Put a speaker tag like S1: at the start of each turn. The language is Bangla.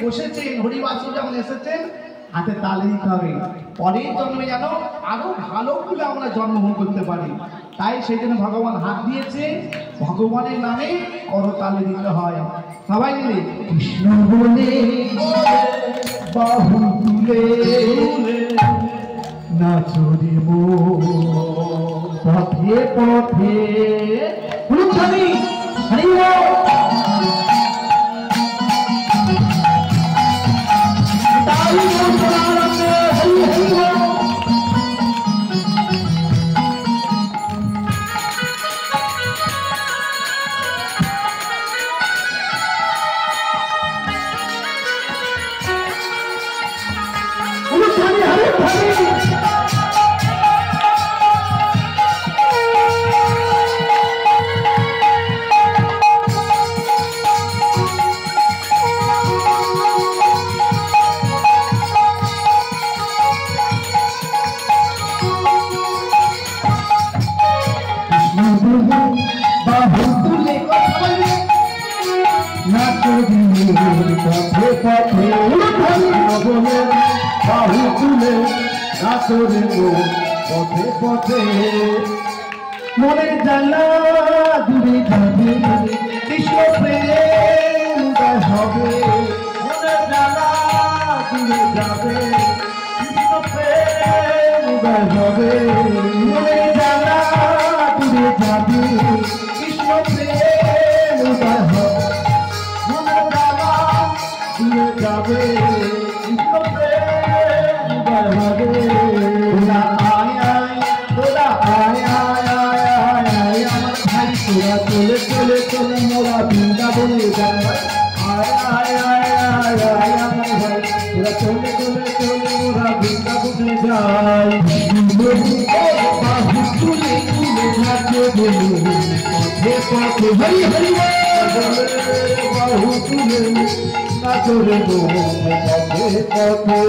S1: বসেছেন, হরিবাসী যেমন এসেছেন, হাতে তালে দিতে হবে। পরের জন্মে যেন আরো ভালো করে আমরা জন্মগ্রহণ করতে পারি। তাই সেই জন্য ভগবান হাত দিয়েছে, ভগবানের নামে করতালে দিতে হয়। সবাই মিলে কৃষ্ণ বলে বাহু তুলে নাচরে পথে পথে হরি হরি পথে পথে মনের জ্বালা দূরে যাবে, কৃষ্ণ প্রেম হবে। মনের জ্বালা দূরে যাবে, কৃষ্ণ প্রেম হবে। মনের জ্বালা দূরে যাবে, কৃষ্ণ প্রেম হবে। মনের জ্বালা দূরে যাবে, কৃষ্ণ প্রেম হবে। চলে চলে চলে মোরা বৃন্দাবনে যাই। আয় আয় আয় আয় আয় আমার ভাই, তোরা চলে চলে চলে মোরা বৃন্দাবনে যাই। বাহু তুলে তুলে নাচে বলে পথে পথে হরি হরি বাহু তুলে নাচরে পথে পথে।